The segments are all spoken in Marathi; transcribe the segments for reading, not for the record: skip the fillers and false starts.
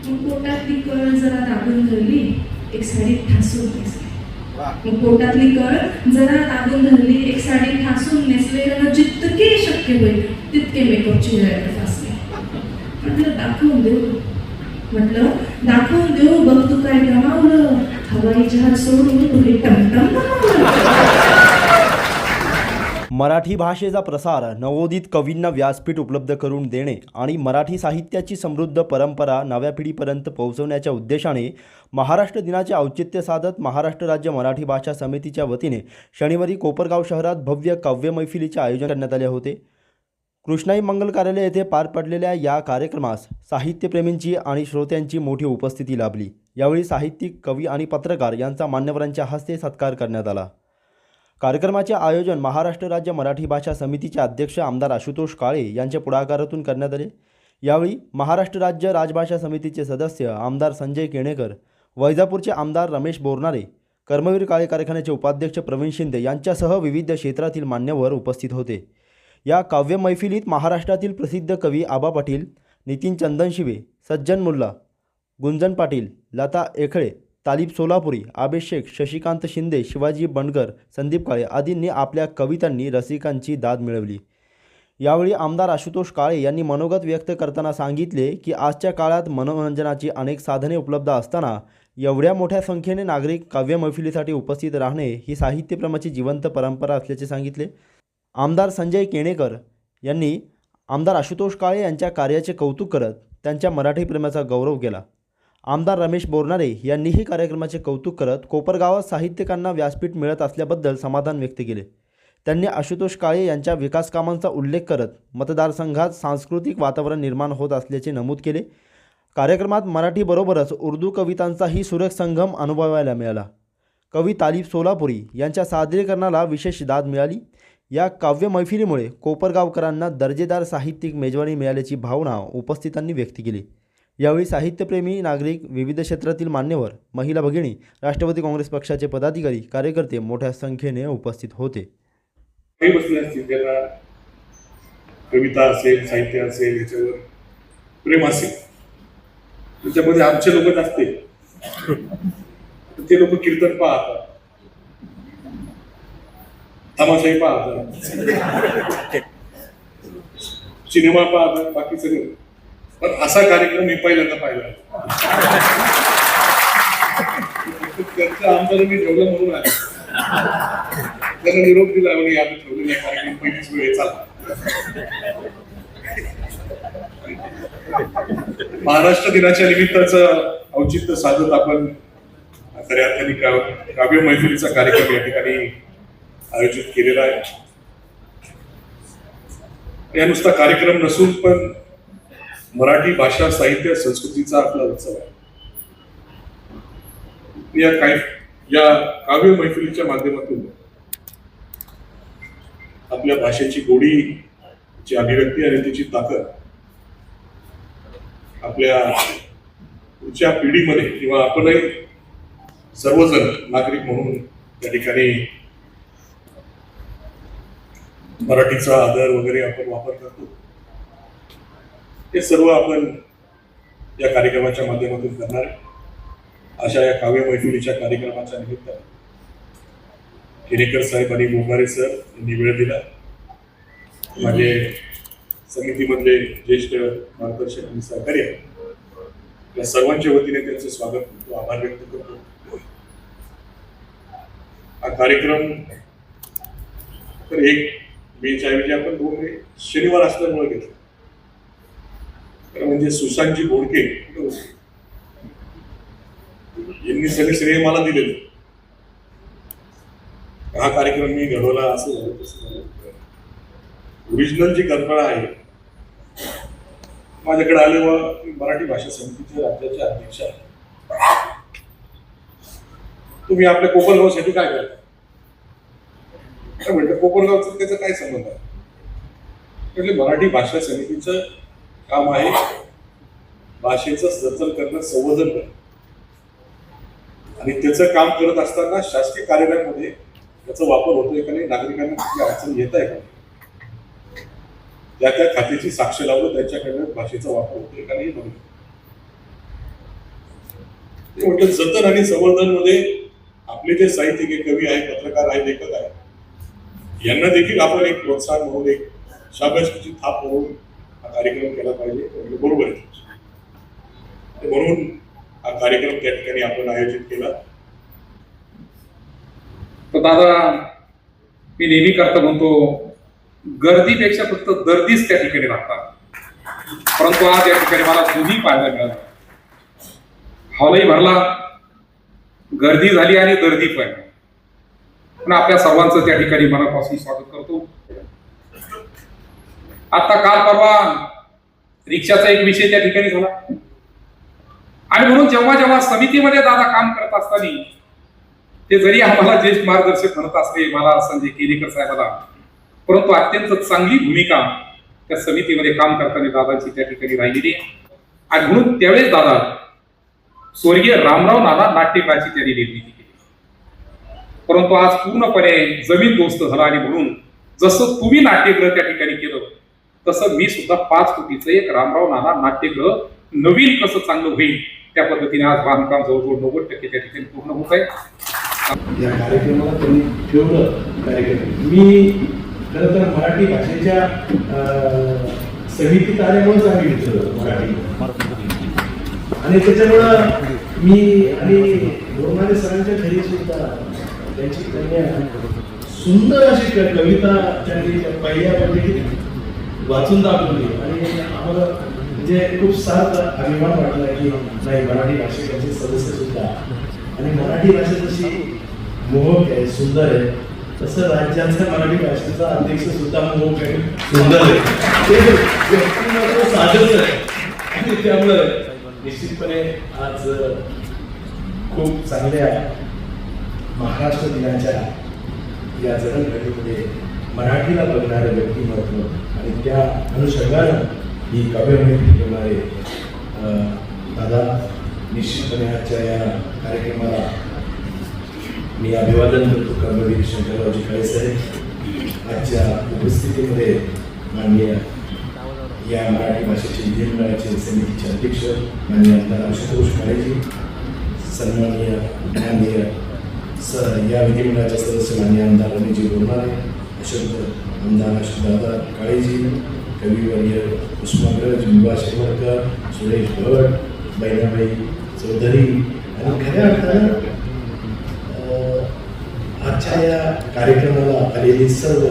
मग पोटातली कळ जरा दाबून धरली, एक साडी ठासून नेसली. मग पोटातली कळ जरा दाबून धरली, एक साडी ठासून नेसले. त्यांना जितके शक्य होईल तितके मेकअप चेहऱ्यावर फासले. म्हटलं दाखवून देऊ, बघ तू काय गमावलं. हवाई जहाज सोडून पुढे टमटम गमावलं. मराठी भाषेचा प्रसार, नवोदित कवींना व्यासपीठ उपलब्ध करून देणे आणि मराठी साहित्याची समृद्ध परंपरा नव्या पिढीपर्यंत पोहोचवण्याच्या उद्देशाने महाराष्ट्र दिनाचे औचित्य साधत महाराष्ट्र राज्य मराठी भाषा समितीच्या वतीने शनिवारी कोपरगाव शहरात भव्य काव्य मैफिलीचे आयोजन करण्यात आले होते. कृष्णाई मंगल कार्यालय येथे पार पडलेल्या या कार्यक्रमास साहित्यप्रेमींची आणि श्रोत्यांची मोठी उपस्थिती लाभली. यावेळी साहित्यिक, कवी आणि पत्रकार यांचा मान्यवरांच्या हस्ते सत्कार करण्यात आला. कार्यक्रमाचे आयोजन महाराष्ट्र राज्य मराठी भाषा समितीचे अध्यक्ष आमदार आशुतोष काळे यांच्या पुढाकारातून करण्यात आले. यावेळी महाराष्ट्र राज्य राजभाषा समितीचे सदस्य आमदार संजय केणेकर, वैजापूरचे आमदार रमेश बोरनारे, कर्मवीर काळे कारखान्याचे उपाध्यक्ष प्रवीण शिंदे यांच्यासह विविध क्षेत्रातील मान्यवर उपस्थित होते. या काव्य मैफिलीत महाराष्ट्रातील प्रसिद्ध कवी आबा पाटील, नितीन चंदनशिवे, सज्जन मुल्ला, गुंजन पाटील, लता एखळे, तालिब सोलापुरी, आबेद शेख, शशिकांत शिंदे, शिवाजी बंडकर, संदीप काळे आदींनी आपल्या कवितांनी रसिकांची दाद मिळवली. यावेळी आमदार आशुतोष काळे यांनी मनोगत व्यक्त करताना सांगितले की आजच्या काळात मनोरंजनाची अनेक साधने उपलब्ध असताना एवढ्या मोठ्या संख्येने नागरिक काव्य मैफिलीसाठी उपस्थित राहणे ही साहित्यप्रेमाची जिवंत परंपरा असल्याचे सांगितले. आमदार संजय केणेकर यांनी आमदार आशुतोष काळे यांच्या कार्याचे कौतुक करत त्यांच्या मराठी प्रेमाचा गौरव केला. आमदार रमेश बोरनारे यांनीही कार्यक्रमाचे कौतुक करत कोपरगावात साहित्यिकांना व्यासपीठ मिळत असल्याबद्दल समाधान व्यक्त केले. त्यांनी आशुतोष काळे यांच्या विकास कामांचा उल्लेख करत मतदारसंघात सांस्कृतिक वातावरण निर्माण होत असल्याचे नमूद केले. कार्यक्रमात मराठीबरोबरच उर्दू कवितांचाही सुरेख संगम अनुभवायला मिळाला. कवी तालिब सोलापुरी यांच्या सादरीकरणाला विशेष दाद मिळाली. या काव्य मैफिलीमुळे कोपरगावकरांना दर्जेदार साहित्यिक मेजवानी मिळाल्याची भावना उपस्थितांनी व्यक्त केली. यावेळी साहित्यप्रेमी नागरिक, विविध क्षेत्रातील मान्यवर, महिला भगिनी, राष्ट्रवादी काँग्रेस पक्षाचे पदाधिकारी, कार्यकर्ते मोठ्या संख्येने उपस्थित होते. कविता असेल, साहित्य असेल, याच्यावर प्रेम असेल, त्याच्यामध्ये आमचे लोक असते, ते लोक कीर्तन पाहतात, तमाशाही पाहतात, सिनेमा पाहतात, बाकी सगळं. पण असा कार्यक्रम मी पहिल्यांदा पाहिला. त्यांचं आमदारांनी ठेवलं म्हणून आहे, त्यांना निरोप दिला म्हणजे आम्ही ठेवलेला कार्यक्रम पहिलीच वेळ चालला. महाराष्ट्र दिनाच्या निमित्ताचं औचित्य साधत आपण खऱ्या अर्थाने काव्य मैफिलीचा कार्यक्रम या ठिकाणी आयोजित केलेला आहे. या नुसता कार्यक्रम नसून पण मराठी भाषा, साहित्य, संस्कृतीचा आपला उत्सव आहे. या काव्य मैफिलीच्या माध्यमातून आपल्या भाषेची गोडी, तिची अभिव्यक्ती आणि तिची ताकद आपल्या पुढच्या पिढीमध्ये किंवा आपणही सर्वजण नागरिक म्हणून या ठिकाणी मराठीचा आदर वगैरे आपण वापर करतो. हे सर्व आपण या कार्यक्रमाच्या माध्यमातून करणार आहे. अशा या काव्य मैफिलीच्या कार्यक्रमाच्या निमित्ताने केणेकर साहेब आणि बोरनारे सर यांनी वेळ दिला. माझे समितीमधले ज्येष्ठ मार्गदर्शक आणि सहकारी आहेत, या सर्वांच्या वतीने त्यांचं स्वागत करतो, आभार व्यक्त करतो. हा कार्यक्रम तर 1 मेच्या ऐवजी आपण 2 मे शनिवार असल्यामुळे घेतला. म्हणजे सुशांतजी बोडके यांनी सगळे श्रेय मला दिलेले. हा कार्यक्रम मी घडवला असं झालं तसं झालं. ओरिजिनल जी कल्पना आहे माझ्याकडे आले व मराठी भाषा समितीचे राज्याचे अध्यक्ष आहे. तुम्ही आपल्या कोपरगावसाठी काय करता? म्हटलं कोपरगावचं त्याचा काय संबंध आहे? म्हटलं मराठी भाषा समितीचं काम आहे भाषेचं जतन करणं, संवर्धन करणं. आणि त्याचं काम करत असताना शासकीय कार्यालयामध्ये त्याचा वापर होतोय का नाही, नागरिकांना कुठली अडचण येत आहे का, त्या खात्याची साक्ष लावून त्यांच्याकडनं भाषेचा वापर होतोय का नाही बघून. ते म्हटलं जतन आणि संवर्धन मध्ये आपले जे साहित्यिक आहे, कवी आहे, पत्रकार आहे, लेखक आहे, यांना देखील आपण एक प्रोत्साहन म्हणून, एक शाबासकीची थाप म्हणून हा कार्यक्रम केला पाहिजे. म्हटलं बरोबर आहे. म्हणून हा कार्यक्रम त्या ठिकाणी आपण आयोजित केला. तर दादा, मी नेहमी करता म्हणतो, गर्दीपेक्षा फक्त दर्दीच त्या ठिकाणी लागतात. परंतु आज या ठिकाणी मला दोन्ही पाहायला मिळालं. हॉलही भरला, गर्दी झाली आणि दर्दी पण. पण आपल्या सर्वांचं त्या ठिकाणी मनापासून स्वागत करतो. आता काल परवा रिक्षाचा एक विषय त्या ठिकाणी झाला आणि म्हणून जेव्हा जेव्हा समितीमध्ये दादा काम करत असताना ते जरी आम्हाला ज्येष्ठ मार्गदर्शक म्हणत असले मला संजय केलेकर साहेबाला, परंतु अत्यंत चांगली भूमिका त्या समितीमध्ये काम करताना दादांची त्या ठिकाणी राहिलेली आहे. आणि म्हणून त्यावेळेस दादा स्वर्गीय रामराव नाना नाट्यकाची त्यांनी निर्मिती केली. परंतु आज पूर्णपणे जमीन दोस्त झाला आणि म्हणून जसं तुम्ही नाट्यगृह त्या ठिकाणी केलं तसं मी सुद्धा 5 कोटीचं एक रामराव नाना नाट्यगृह नवीन कसं चांगलं होईल त्या पद्धतीने आज बांधकाम जवळजवळ 90% त्या ठिकाणी पूर्ण होत आहे. या कार्यक्रमाला त्यांनी ठेवलं कार्यक्रम. मी खरं तर मराठी भाषेच्या समितीत आल्यामुळेच आम्ही घेतलं मराठी, आणि त्याच्यामुळं मी आणि लोणारे सरांच्या घरी सुद्धा त्यांची कन्या सुंदर अशी कविता त्यांनी पहिल्या पद्धतीने वाचून दाखवली आणि आम्हाला म्हणजे खूप सार्थ अभिमान वाटला की नाही, मराठी भाषिकांचे सदस्य सुद्धा, आणि मराठी भाषा जशी मोहक आहे, सुंदर आहे, तसं राज्याचा मराठी भाषेचा अध्यक्ष सुद्धा मोहक आहे, सुंदर आहे, ते व्यक्तिमत्व साधच आहे. आणि त्यामुळं निश्चितपणे आज खूप चांगल्या महाराष्ट्र दिनाच्या या जडणघडीमध्ये मराठीला बघणारे व्यक्तिमत्व आणि त्या अनुषंगानं ही काव्यमैत्री ठेवणारे दादा, निश्चितपणे आजच्या या कार्यक्रमाला मी अभिवादन करतो. कर्मवीर शंकररावजी काळे साहेब आजच्या उपस्थितीमध्ये माननीय या मराठी भाषेचे विधिमंडळाचे समितीचे अध्यक्ष माननीय आमदार आशुतोष काळेजी, सन्माननीय माननीय या विधिमंडळाचे सदस्य माननीय आमदार रणजी बोरमारे, अशोक आमदार अशोकदादा काळेजी, कविवर्य कुसुमाग्रज, विभा शेवरकर, सुरेश भट, बैनाबाई चौधरी, आणि खऱ्या अर्थानं आजच्या या कार्यक्रमाला आलेली सर्व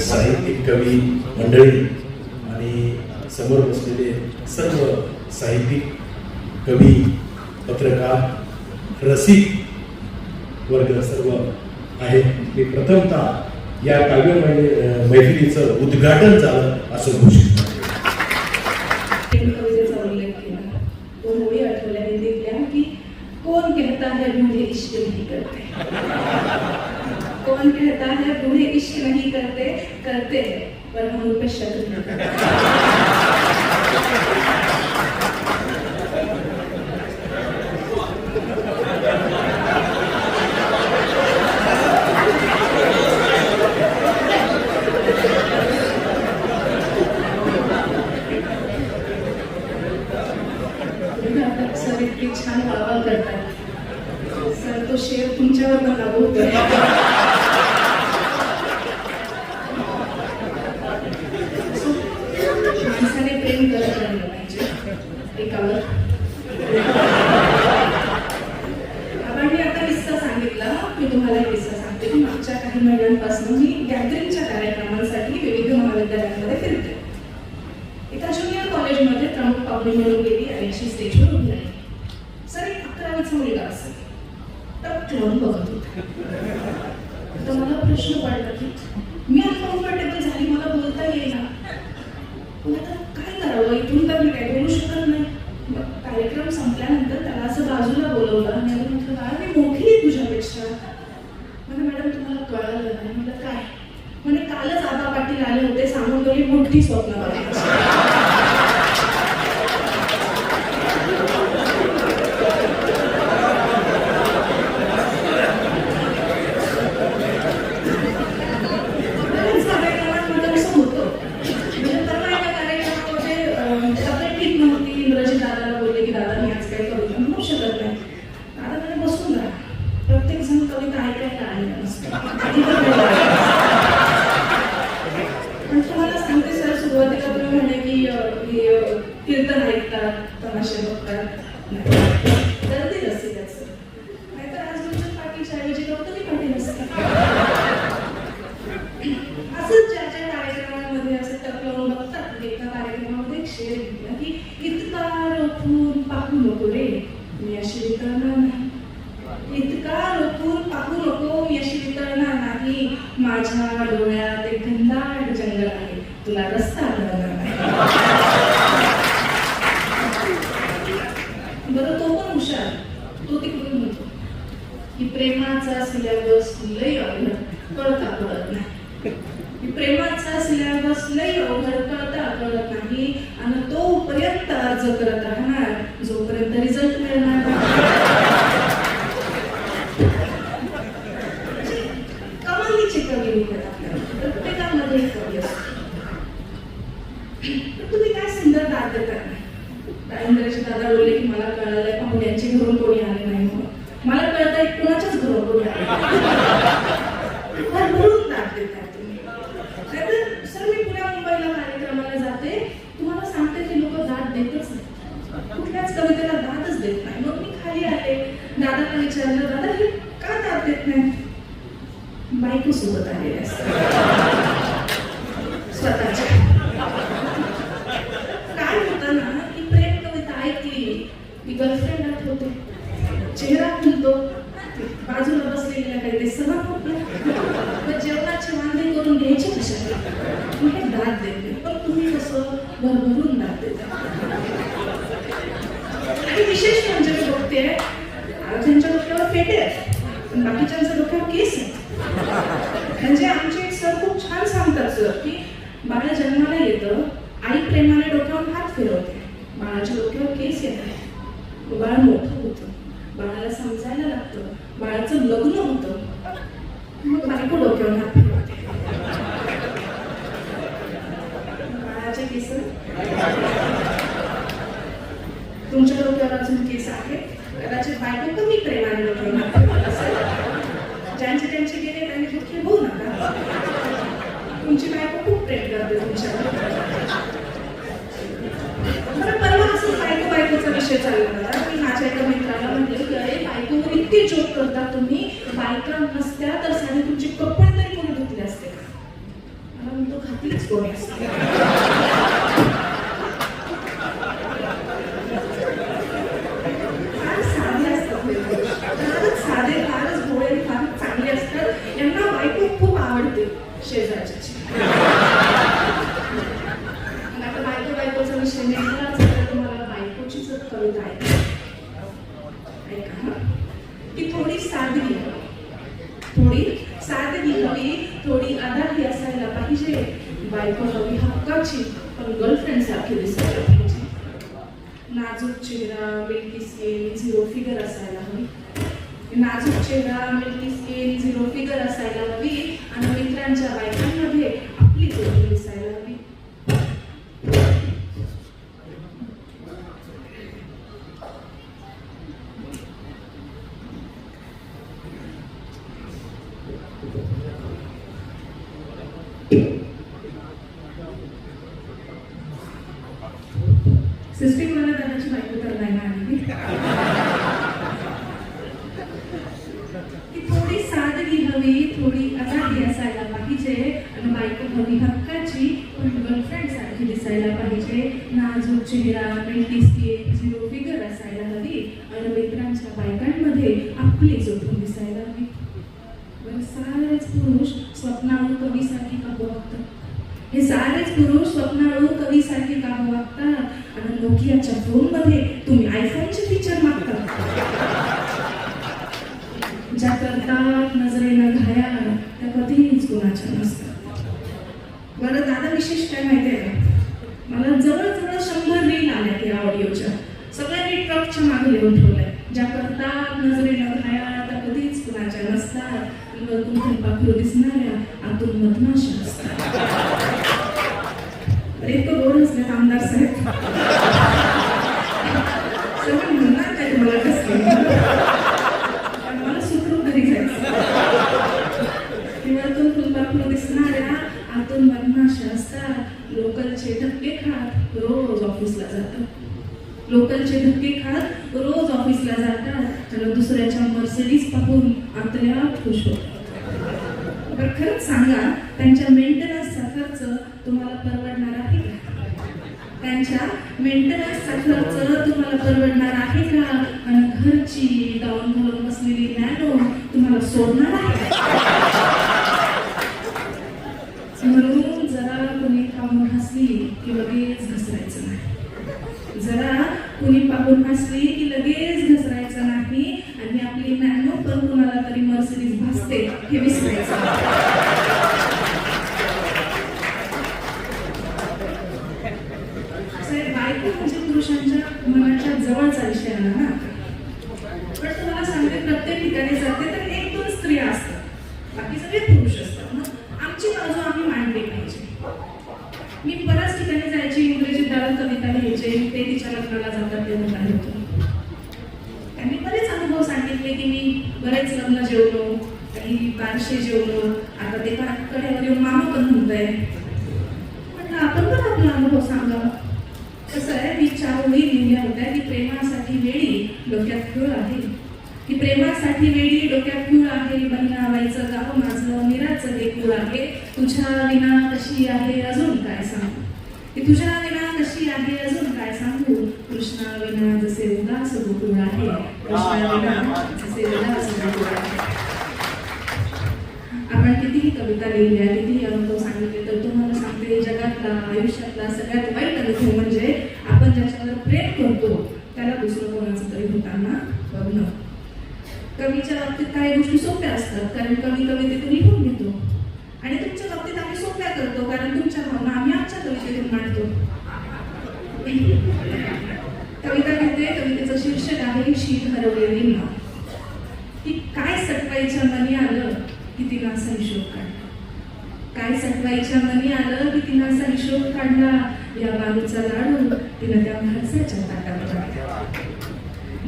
साहित्यिक कवी मंडळी आणि समोर बसलेले सर्व साहित्यिक कवी, पत्रकार, रसिक वर्ग सर्व आहेत. मी प्रथमतः या काव्य मैफिलीचं उद्घाटन झालं असं घोषित करतो. कवितेचा उल्लेख केला, 2 ओळी आठवल्या हिंदीतल्या की कौन कहता है मुझे इश्क नहीं करते, कौन कहता है बूढ़े इश्क नहीं करते, करते हैं पर हम उन पे शक नहीं करते. सर इतकी छान वाहवा करतात. सर तो शेर तुमच्यावर पण लागू होतोय. माणसाने प्रेम करत राहिलं पाहिजे एकावर. आपण आता किस्सा सांगितला, मी तुम्हाला एक किस्सा सांगते की मागच्या काही महिन्यांपासून मी गॅदरिंगच्या कार्यक्रमांसाठी विविध महाविद्यालयांमध्ये फिरते. एका ज्युनियर कॉलेजमध्ये प्रमुख पाहुणी म्हणून गेली आणि अशी स्टेजवर उभी राहिली. सर एक 11वीचा मुलगा असेल, टक लावून बघत होता. तर मला प्रश्न पडला की मी अनकम्फर्टेबल झाली, मला बोलता येईना. आता काय करावं, इथून तर मी काय बोलू शकत नाही. कार्यक्रम संपल्यानंतर त्याला असं बाजूला बोलवलं आणि म्हटलं काय मी मोठी आहे तुझ्यापेक्षा. म्हणजे मॅडम तुम्हाला कळालं नाही. म्हटलं काय, म्हणजे कालच आबा पाटील आले होते, सांगून गेली मोठी स्वप्न बघायची. तब्येत ठीक नव्हती, इंग्रजी दादाला बोलले की दादा मी आज काय करू. पण तुम्हाला सांगते सर, सुरुवातीला तुम्ही म्हणे की कीर्तन ऐकतात, तमाशे बघतात, गर्दी असते त्याचं. नाहीतर आज गुलशन पाटीलच्या ऐवजी गौतमी पाटील असते. असंच ज्या ज्या कार्यक्रमांमध्ये असं टक लावून बघतात, एका कार्यक्रमामध्ये एक शेर घेतला की इतका रोखून पाहू नको रे, मी अशी वितळणार नाही. इतका रोखून पाहू नको, मी अशी वितळणार नाही. माझ्या डोळ्यात एक घनदाट जंगल आहे, तुला रस्ता मिळणार नाही. बरं, तो पण हुशार, तो तिकडून म्हणतो की प्रेमाचा सिलेबस लय अवघड, कळता कळत नाही. की प्रेमाचा सिलेबस लय अवघड, कळता कळत नाही. आणि तोपर्यंत अर्ज करत राहणार जोपर्यंत रिझल्ट मिळणार नाही. कमालीचे कवी लिहितात आपल्याला, प्रत्येकामध्ये एक कवी असतो. पण तुम्ही काय सुंदर दाद देता. इंद्रजी दादा बोलले की मला कळालंय पाहुण्यांची घरून कोणी आले नाही म्हणून. मला कळतंय कोणाच्याच घरून कोणी आले. भरभरून दाद देताय तुम्ही. नाहीतर सर, मी पुण्या मुंबईला कार्यक्रमाला जाते, तुम्हाला सांगते की लोक दाद देतच नाही, कुठल्याच कवितेला दादच देत नाही. मग मी खाली आले, दादाला विचारलं, दादा हे का दाद देत नाही? बायको सोबत आलेले असतात स्वतःच्या. काय होतं ना की प्रेम कविता ऐकली की गर्लफ्रेंड आठवते, चेहरा खुलतो, बाजूला बसलेल्या काही ते सहन होत नाही. जेवणाचे वांदे करून घ्यायचे कशाला? हे दाद देते. पण तुम्ही कसं भरभरून दाद देता. आणि विशेष म्हणजे मी बघते, त्यांच्या डोक्यावर फेटे आहेत, पण बाकीच्यांच्या डोक्यावर केस आहेत. म्हणजे आमचे एक सर खूप छान सांगतात सर की बाळ जन्माला येतं, आई प्रेमाने डोक्यावर हात फिरवते, बाळाच्या डोक्यावर केस येतात, बाळ मोठं होतं, बाळाला समजायला लागतं, बाळाचं लग्न होतं, मग बायको डोक्यावर हात फिरवते. बाळाचे केस तुमच्या डोक्यावर अजून केस आहे, कदाचित बायको कमी प्रेमाने डोक्यावर हात फिरवत असेल. ज्यांचे त्यांचे गेले त्यांनी दुःखी होऊ नका, तुमची बायको खूप प्रेम करते तुमच्यावर. मला परवा असं बायकोचा विषय चालला होता की माझ्या एका मित्राला म्हटलं की अरे बायकोवर इतके जोक करता तुम्ही, बायका नसत्या तर साडी तुमचे कपडे तरी कोणी धुतले असते का? मला म्हणतो घातलीच कोणी असते. फार साधे असतात, फारच साधे, फारच भोळे, फारच चांगले असतात. यांना बायको खूप आवडते शेजारची. आता बायकोचा विषय नेमकाच तर तुम्हाला बायकोचीच कविता ऐका की थोडी सादगी हवी, थोडी अदाही असायला पाहिजे. बायको हवी हक्काची, पण गर्लफ्रेंड सारखी दिसायला पाहिजे. नाजूक चेहरा, मिल्की स्किन, झिरो फिगर असायला हवी. नाजूक चेहरा, मिल्की स्किन, झिरो फिगर असायला हवी. आणि मित्रांच्या बायकांमध्ये आपली जोडी दिसायला हवी. सिस्टीम मला दादाची बायको तर नाही आली की थोडी सादगी हवी, थोडी अदागी असायला पाहिजे. आणि बायको हवी हक्काची, पण गर्लफ्रेंड सारखी दिसायला पाहिजे. नाजूक चेहरा, मिल्की स्किन, झिरो फिगर असायला हवी. आणि मित्रांच्या बायकांमध्ये आपली जोडून दिसायला हवी. बरं, सारेच पुरुष स्वप्नाळू कवीसारखी का वागतात? हे सारेच पुरुष स्वप्नाळू कवीसारखी का वागतात? आणि नोकियाच्या फोनमध्ये तुम्ही आयफोनचे फीचर मागता. ज्या करतात नजरेनं घायाळ, त्या कधीच गुणाच्या नसतात. बरं दादा, विशेष काय माहिती आहे का? मला जवळजवळ 100 रील आल्या त्या ऑडिओच्या. सगळ्यांनी ट्रकच्या मागे लिहून ठेवलंय, ज्या करतात नजरेनं घायाळ, त्या कधीच गुणाच्या नसतात. वरतून फुलपाखरू दिसणाऱ्या आतून मधमाशा असतात. इतकं गोड असले आमदार साहेब, सगळं म्हणणार काय तुम्हाला कसं? मला सुखरूप घरी जायचं. लोकलचे धक्के खात रोज ऑफिसला जातात आणि दुसऱ्याच्या मर्सिडीज पाहून आतल्यात खुश होतात. पण खरंच सांगा, त्यांच्या मेंटेनन्सचा खर्च तुम्हाला परवडणार आहे का? त्यांच्या मेंटेनन्सचा खर्च तुम्हाला परवडणार आहे का? आणि घरची डाऊन घालून बसलेली नॅनो तुम्हाला सोडणार आहे का? म्हणून जरा कोणी पाहून हसली की लगेच घसरायचं नाही. जरा कुणी पाहून हसली की लगेच घसरायचं नाही आणि आपली नॅनो पण कुणाला तरी मर्सिडीज भासते हे विसरायचं नाही. बायको म्हणजे पुरुषांच्या मनाच्या जवळचा विषय आला ना. पण तुम्हाला सांगते, प्रत्येक ठिकाणी जाते तर एक दोन स्त्रिया असतात, बाकी सगळे पुरुष असतात ना. आमची बाजू आम्ही मांडली पाहिजे. मी बऱ्याच ठिकाणी जायची, इंग्रजी दारात कविता लिहायचे, ते तिच्या लग्नाला जातात तेव्हा काय होतं. त्यांनी बरेच अनुभव सांगितले की मी बरेच लग्न जेवलो, काही बारशे जेवलो, आता ते कड्यावर येऊन मामा पण म्हणतंय. म्हटलं आपण पण आपला अनुभव सांगा. कसं आहे, मी 4 ओळी लिहिल्या होत्या की प्रेमासाठी वेळी डोक्यात खूळ आहे, की प्रेमासाठी वेळी डोक्यात खूळ आहे, बहिणाबाईचं गाव माझं निराचं हे खूळ आहे, तुझ्या विना कशी आहे अजून काय सांगू, की तुझ्या विना कशी आहे अजून काय सांगू, कृष्णा विना जसे उदास गोकुळ आहे, कृष्णा विना जसे उदास गोकुळ आहे. आपण कितीही कविता लिहिल्या, कितीही अनुभव सांगितले, तर तुम्हाला सांगते, जगातला आयुष्यातला सगळ्यात वाईट अनुभव म्हणजे आपण ज्याच्यावर प्रेम करतो त्याला दुसरं कोणाचं तरी होताना बघणं. कवीच्या बाबतीत काही गोष्टी सोप्या असतात, कारण कवी कवितेतून लिहून घेतो, आणि तुमच्या बाबतीत आम्ही सोप्या करतो, कारण तुमच्या भावना आम्ही आमच्या कवितेतून मांडतो. कविता घेते, कवितेचं शीर्षक आहे शीत हरवलेली नाव. की काय सटवाईच्या मनी आलं की तिनं असा हिशोब काढला, काय सटवाईच्या मनी आलं की तिनं असा हिशोब काढला, या बालूचा लाडू तिनं त्या माणसाच्या ताटात टाकला.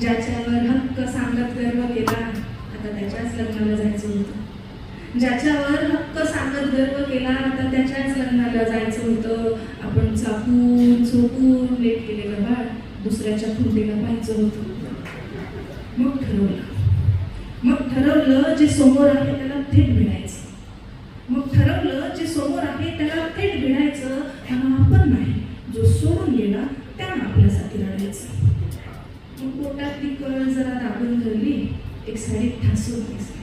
ज्याच्यावर हक्क सांगत गर्व केला, आता त्याच्याच लग्नाला जायचं होतं. ज्याच्यावर हक्क सांगत गर्व केला, आता त्याच्याच लग्नाला जायचं होतं. आपण चापून चोपून लेट केलेलं बाळ दुसऱ्याच्या खुंटीला पाहायचं होतं. मग ठरवलं जे समोर आहे त्याला थेट भिडायचं. मग ठरवलं जे समोर आहे त्याला थेट भिडायचं, आणि आपण नाही, जो सोडून गेला त्यानं आपल्यासाठी रडायचं. मग पोटातली कळ जरा दाबून धरली, एक साडी ठासून नेसली.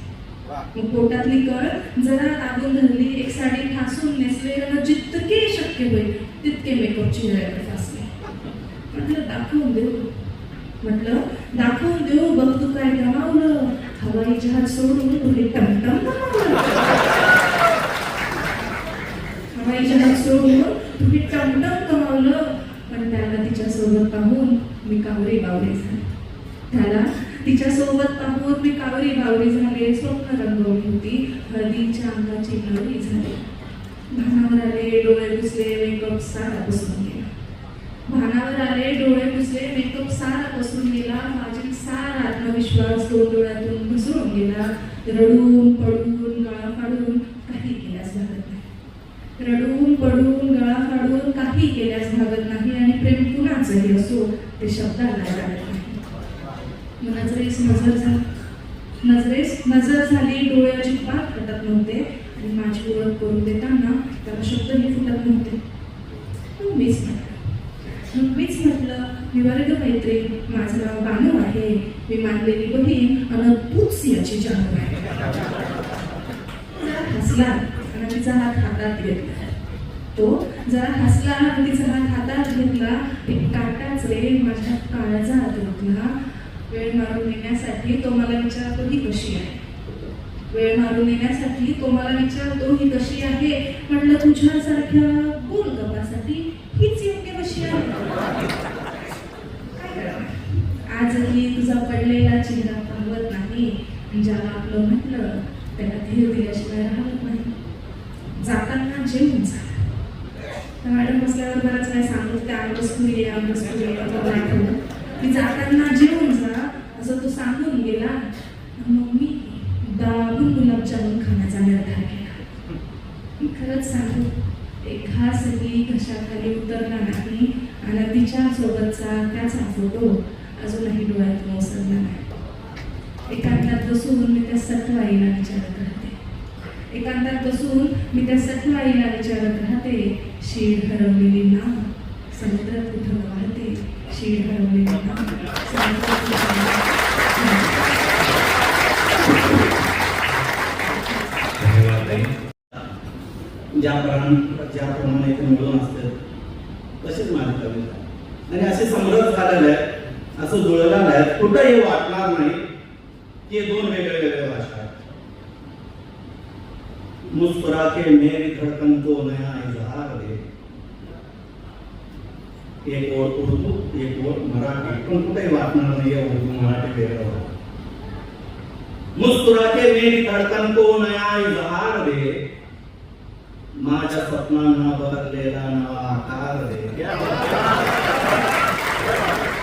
मग पोटातली कळ जरा दाबून धरली, एक साडी ठासून नेसले, आणि जितके शक्य होईल तितके मेकअप चेहऱ्यावर फासले. म्हटलं दाखवून देऊ, बघ तू काय गमावलं, हवाई जहाज सोडून तुझे टमटम गमावलं. हवाई जहाज सोडून तुझे टमटम गमावलं. पण त्याला तिच्यासोबत पाहून मी कावरी बावरी झाले. स्वप्न रंगवली होती, हळदीच्या अंगाची नवरी झाली. भानावर आले, डोळे पुसले, मेकअप सारा पुसून गेला. माझी सारा आत्मविश्वास दोन डोळ्यातून घसरून गेला. रडून पडून गळा फाडून काही केल्यास भागत नाही. आणि प्रेम कुणाचंही असो ते शब्दाला लागत नाही. नजर झाली, डोळे अजिबात फुटत नव्हते, आणि माझी ओळख करून देताना त्याला शब्दही फुटत नव्हते. मीच म्हटलं, मी वर्ग मैत्रीण, माझं नाव बानू आहे, मी मानलेली बहीण आणि तूच याची जानू आहे. जरा हसला आणि तिचा हात हातात घेतला. तो जरा हसला आणि तिचा हात हातात घेतला. एक काटाच रे माझ्या काळजात रुतला. वेळ मारून येण्यासाठी तो मला विचारतो ही कशी आहे. कशी आहे. म्हटलं तुझ्यासारख्या गोल गपासाठी हीच योग्य कशी आहे. काय करणार, आजही तुझा पडलेला चेहरा पाहत नाही. ज्याला आपलं म्हटलं त्याला धीर दिल्याशिवाय राहत नाही. जाताना जेवून जा. मॅडम बसल्यावर बराच वेळ सांगत त्या मी जाताना जेवून जा असं तो सांगून गेला. मग मी दाबून गुलाबजामुन खाण्याचा निर्धार केला. मी खरंच सांगू, एक घासही घशाखाली उतरला नाही आणि तिच्या सोबतचा त्याचा फोटो अजूनही डोळ्यात ओसरला नाही. एकांतात बसून मी त्या सटवाईला विचारत राहते. एकांतात बसून मी त्या सटवाईला विचारत राहते. शीळ हरवलेली नाव समुद्रात कुठं वाहते. शीळ हरवलेली नाव समुद्रात कुठं वाहते. ज्याप्रमाणे ते मिळून असते तसेच माझी कविता आणि असे समरस झालेले आहेत, असं जुळलेलं आहे, कुठंही वाटणार नाही की हे दोन वेगळे वेगळे भाषा आहेत. मुस्कुरा के मेरी धड़कन को नया इजहार दे. एक ओर उर्दू एक ओर मराठी, पण कुठेही वाटणार नाही उर्दू मराठी वेगळं होतं. मुस्कुरा के मेरी धड़कन को नया इजहार दे. माझ्या स्वप्नांना बहरलेला नवा आकार दे.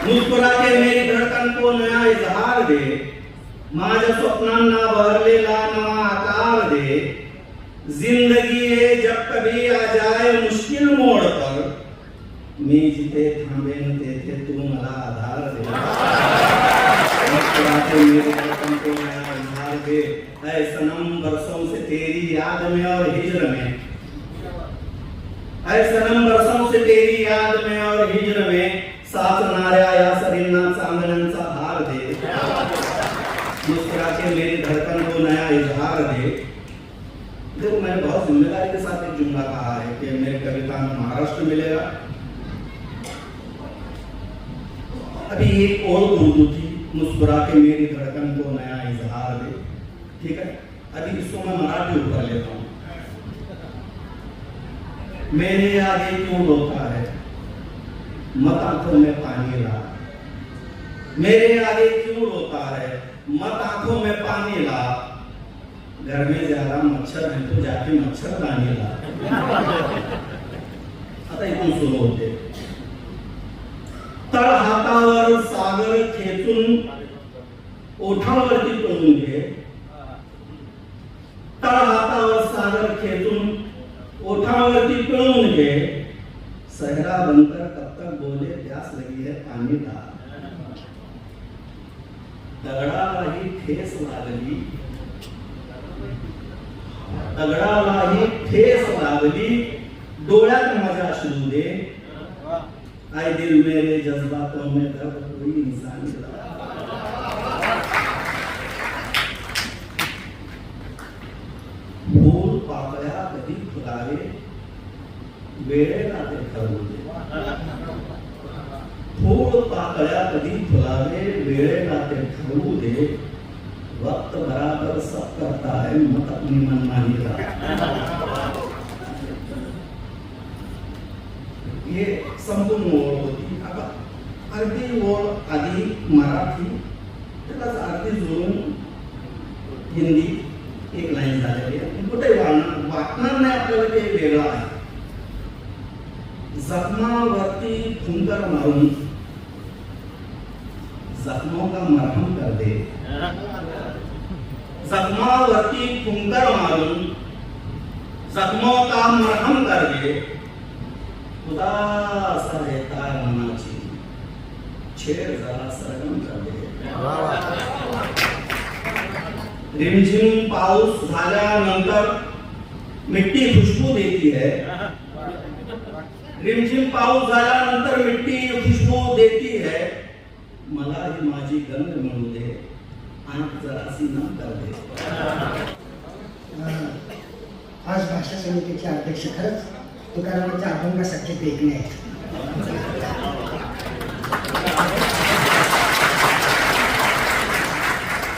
मुस्कुरा के मेरी धड़कन को नया इजहार दे. माझ्या स्वप्नांना बहरलेला नवा आकार दे. जिंदगी है जब कभी आ जाए मुश्किल मोड़ पर, मी जिथे थांबेन तेथे तू मला आधार दे. मुस्कुरा के मेरी धड़कन को नया इजहार दे. ऐ सनम बरसों से तेरी याद में और हिज्र में, ऐ सनम बरसों से तेरी याद में और हिज्र में, साचणाऱ्या या सरींना चांदण्यांचा हार दे. मुस्कुरा के मेरी धड़कन को नया इजहार दे. देखो, मैंने बहुत जिम्मेदारी के साथ एक जुमला कहा है कि मेरी कविता में महाराष्ट्र मिलेगा. अभी एक और उर्दू थी, मुस्कुरा के मेरी धड़कन को नया इजहार दे. ठीक है, अभी इसको मैं मराठी ऊपर लेता हूँ. मेरे आगे क्यों रोता है, मत आंखों में पानी ला. मेरे आगे क्यों रोता है, मत आंखों में पानी ला. घर में ज्यादा मच्छर है तो जाके मच्छरदानी ला. आता इथून सुरू होते. तळ हातावर सागर खेचून ओठावरती पिळून घे. तळ हातावर सागर खेचून ओठावरती पिळून घे. सहरा बनकर कब तक बोले प्यास लगी है पानी ला. दगडालाही ठेस लागली, दगडालाही ठेस लागली, डोळ्यात माझ्या अश्रू दे. आए दिल मेरे जज्बातों में दर्द कोई इंसान ला. फूल पाकळ्या कधी फुलावे, वेळेला ते ठरवू दे. फूल पाकळ्या कधी फुलावे, वेळेला ते ठरवू दे. वक्त बराबर सब करता है, मत अपनी मनमानी ला. ये संपूर्ण ओळ होती. आता अर्धी ओळ आधी मराठी, त्यालाच अर्धी जुळून हिंदी एक लाईन झालेली आहे. कुठे वाटणार नाही आपल्याला ते वेगळं आहे. जखमावरती फुंकर मारून जख्मों का मरहम कर दे. जखमावरती फुंकर मारून जखमों का मरहम कर दे. उदास आहे तार मनाची, छेड जरा सरगम कर दे. रिमझिम पाऊस झाल्यानंतर मिट्टी खुशबू देती है. रिमझिम पाऊस झाल्यानंतर मिट्टी खुशबू देती है. मला ही माझी गंध मिळू दे, आंख जरासी नम कर दे. आज भाषा समितीचे अध्यक्ष खरंच तुकारामांच्या अभंगासारखे देखणे आहेत.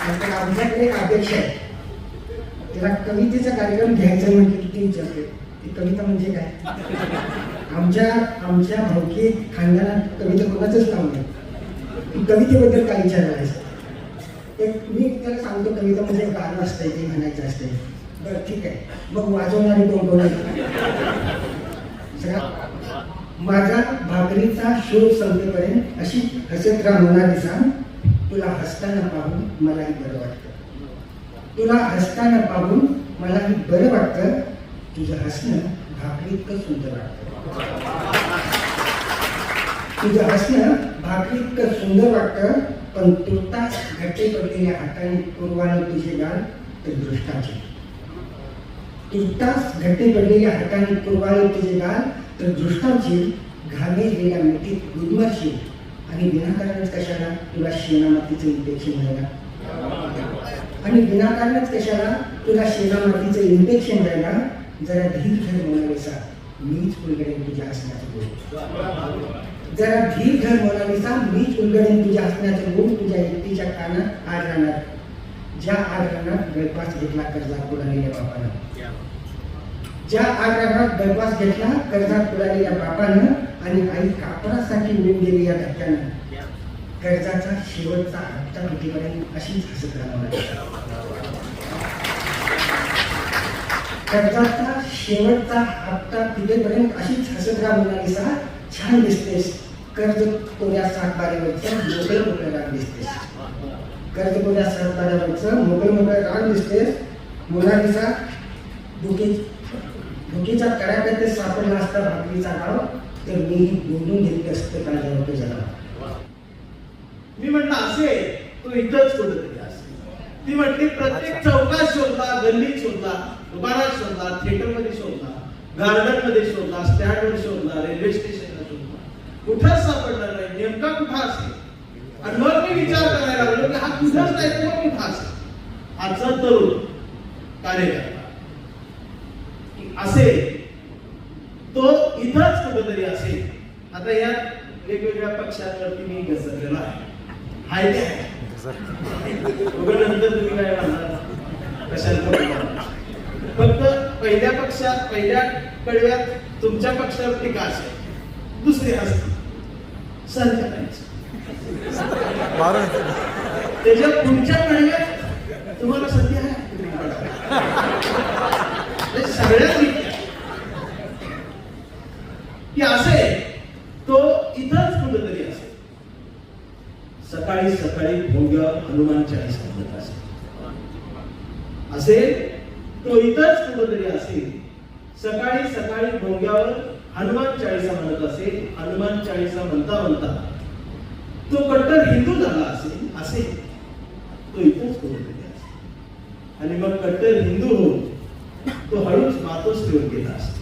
नंतर आमच्याकडे एक अध्यक्ष आहे, त्याला कवितेचा कार्यक्रम घ्यायचा म्हणजे किती विचारते. ती कविता म्हणजे काय? आमच्या भावकीत खानदानात कविता कोणाचंच नाव नाही. कवितेबद्दल काय विचारायचं? एक मी त्याला सांगतो, कविता म्हणजे गाणं असतंय, ते म्हणायचं असतंय. बरं ठीक आहे, मग वाजवणारी कोण सगळा माझा भाकरीचा शोध संपेपर्यंत अशी हसत राहणारी सांग. तुला हसताना पाहून मलाही बरं वाटतं. तुला हसताना पाहून मलाही बरं वाटतं. तुझं हसणं भाकरी इतकं सुंदर वाटतं. तुझं हसणं भाकरी इतकं सुंदर वाटतं, पण तुर्तास घट्टे पडलेल्या हाताने पूर्वाने तुझे गाल तर दृष्टाचे. तुर्तास घट्टे पडलेल्या हाताने पूर्वाने तुझे गाल तर दृष्टाचे. घामेलेल्या मिठीत गुदमरशील आणि विनाकारणच कशाला तुला शेणामातीचं इन्फेक्शन व्हायला. आणि विनाकारणच कशाला तुला शेणामातीचं इन्फेक्शन व्हायला. जरा धीर धर मोनालिसा, मीच उलगडेन तुझ्या हसण्याचं गुण. जरा धीर धर मोनालिसा, मीच उलगडेन तुझ्या हसण्याचं गुण. तुझ्या एकटीच्या कानात आग राहणार, ज्या आग राहणार गळपास घेतला कर्जात बुडालेल्या बापानं. ज्या आग राहणार गळपास घेतला कर्जात बुडालेल्या बापानं. आणि आई कापडासाठी मिळून गेली या धक्क्यानं. कर्जाचा शेवटचा हप्ता कितीपर्यंत अशीच हसत राहणार. कर्जाचा शेवटचा हप्ता तिथेपर्यंत अशीच हसत राहा मोनालिसा. छान दिसतेस कर्ज कोऱ्या सातबाऱ्यावरचं मोकळं मोकळं राग दिसतेस. कर्ज कोऱ्या सातबाऱ्यावरचं मोकळं मोकळं राग दिसतेस मोनालिसा. धुकीच्या कड्याकडे सापडला असता भाकरीचा गाव तर मीही बोलून घेतले असते काळजावर तुझ्या गाव. मी म्हटलं असे तो इथंच कुठेतरी असेल. ती म्हटली प्रत्येक चौकात शोधला, गल्लीत शोधला, दुकानात शोधला, थिएटरमध्ये शोधला, गार्डन मध्ये शोधला, स्टँडवर शोधला, रेल्वे स्टेशनला शोधला, कुठंच सापडला नाही. नेमका कुठं असेल. आणि मग मी विचार करायला लागलो की हा कुठंच नाही तर मग कुठं असेल. आजचा तरुण कार्यकर्ता असेल तो इथंच कुठेतरी असेल. आता या वेगवेगळ्या पक्षांवरती मी घसरलेला आहे. नंतर तुम्ही काय म्हणणार कशाला. फक्त पहिल्या पक्षात पहिल्या कडव्यात तुमच्या पक्षावर टीका असेल, दुसरी असते संचालनाची. त्याच्या पुढच्या कडव्यात तुम्हाला संधी आहे. सगळ्यात की असे तो इथंच कुठेतरी असेल. सकाळी सकाळी भोंग्यावर हनुमान चाळीस म्हणत असेल तो इथंच कुठेतरी असेल. सकाळी सकाळी भोंग्यावर हनुमान चाळीसा म्हणत असेल. हनुमान चाळीसा म्हणता म्हणता तो कट्टर हिंदू झाला असेल तो इथंच कुठेतरी असेल. आणि मग कट्टर हिंदू होऊन तो हळूच मातोश्रीवर गेला असेल.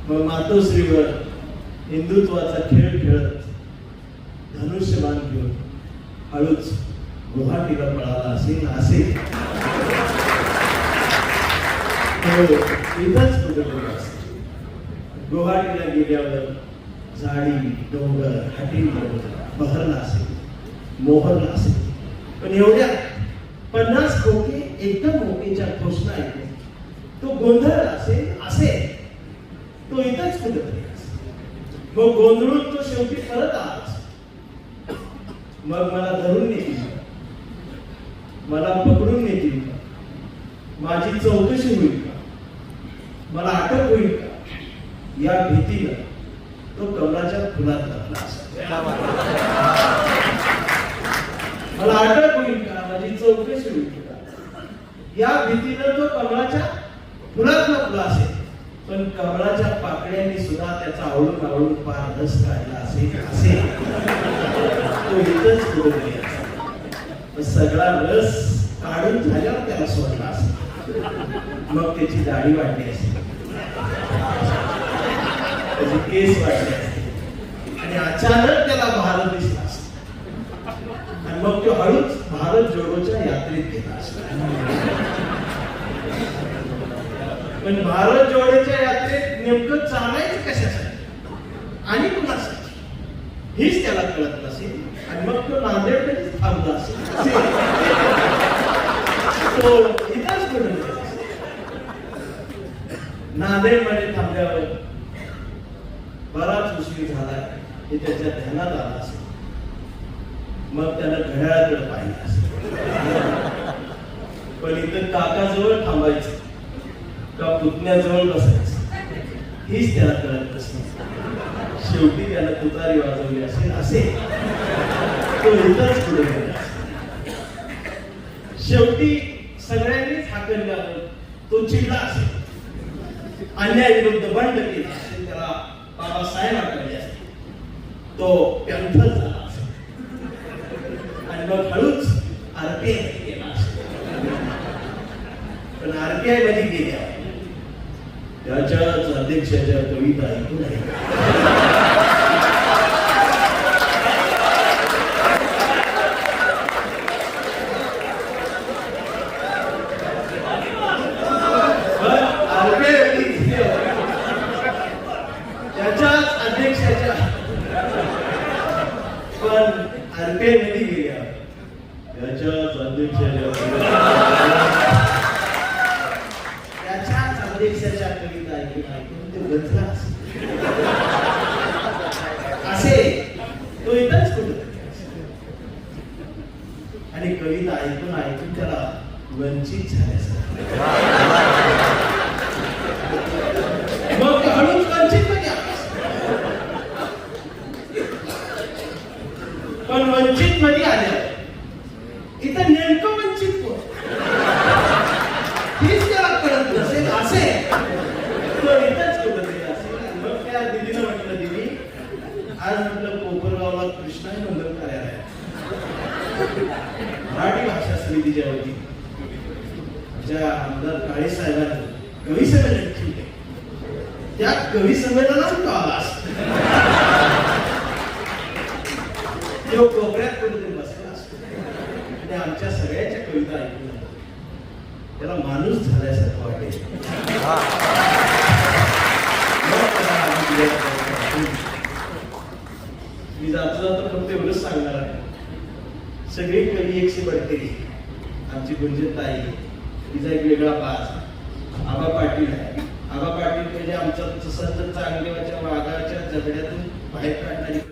मग मातोश्रीवर हिंदुत्वाचा खेळ खेळत धनुष्यबाण घेऊन हळूच गुवाहाटीला पळाला असेल. इथंच कुठेतरी असेल. गुवाहाटीला गेल्यावर झाडी डोंगर हटील बहरला असेल, मोहरला असेल. पण एवढ्या 50 खोके एकदम मोकेच्या घोषणा ऐकून तो गोंधळ असेल तो इथंच कुठेतरी असेल. मग गोंधळून तो शेवटी परत आला. मग मला धरून नेतील, मला पकडून नेतील, माझी चौकशी होईल का, मला अटक होईल का, या भीतीनं तो कमलाच्या फुलात घातला असेल. मला अटक होईल का, माझी चौकशी होईल का, या भीतीनं तो कमळाच्या फुलात लपला असेल. पण कमळाच्या पाकळ्यांनी सुद्धा त्याचा आवळून आवळून पार रस काढला असेल तो इथंच कुठेतरी असेल. सगळा रस काढून झाल्यावर त्याला सोडला असेल. मग त्याची दाढी वाढली असेल, त्याचे केस वाढले असतील आणि अचानक त्याला भारत दिसला असेल. आणि मग तो हळूच भारत जोडोच्या यात्रेत गेला असेल. पण भारत जोडोच्या यात्रेत नेमकं चालायचं कशासाठी आणि कुणासाठी हीच त्याला कळत नसेल. आणि मग तो नांदेडमध्येच थांबला असेल. तो इथंच कुठे नांदेडमध्ये थांबल्यावर बराच उशीर झाला हे त्याच्या ध्यानात आला असेल. मग त्यानं घड्याळाकडे पाहिलं असेल. पण इथं काकाजवळ थांबायचं का पुतण्याजवळ बसायचं हीच त्याला कळत नसेल. शेवटी त्याला तुतारी वाजवली असेल तो इथंच पुढे गेला. शेवटी सगळ्यांनीच हाकलल्यावर तो चिडला असेल, अन्याय विरुद्ध बंड केला असेल, त्याला बाबासाहेब आठवले असतील. तो पॅन्थर झाला असेल आणि मग हळूच आरपीआय गेला असेल. पण आरपीआय मध्ये गेल्या त्याच्याच अध्यक्षाच्या कविता ऐकून त्याच्याच अध्यक्षाच्या पण आरपीआय मध्ये गेल्या त्याच्याच अध्यक्षाच्या कविता ऐकून ते बदला असे तो इथंच कुठं आणि कविता ऐकून त्याला वंचित झाल्यासारखं मग हळूच वंचित मध्ये पण वंचित मध्ये आल्या इथं नेमकं वंचित कोण हेच त्याला कळत नसेल असे तो इथंच कुठेतरी असेल. मग त्या दिदीनं म्हटलं दिदी आज म्हटलं कोपरगावला कृष्णा मंदिर कार्यालय मराठी भाषा समितीच्या वतीने ज्या आमदार काळे साहेबांनी कवी संमेलन ठेवले त्या कवी संमेलनात तो आला तो कोपऱ्यात कुठेतरी बसला असतो आणि आमच्या सगळ्याच्या कविता ऐकून त्याला माणूस झाल्यासारखं वाटेल. मी जाता जाता फक्त एवढंच सांगणार आहे सगळे कवी एकशे बडकरी आमची गुंजन ताई तिचा एक वेगळा पास आबा पाटील आहे. आबा पाटील म्हणजे आमचा संत चांगदेवाच्या वाघाच्या जगड्यातून बाहेर काढणारी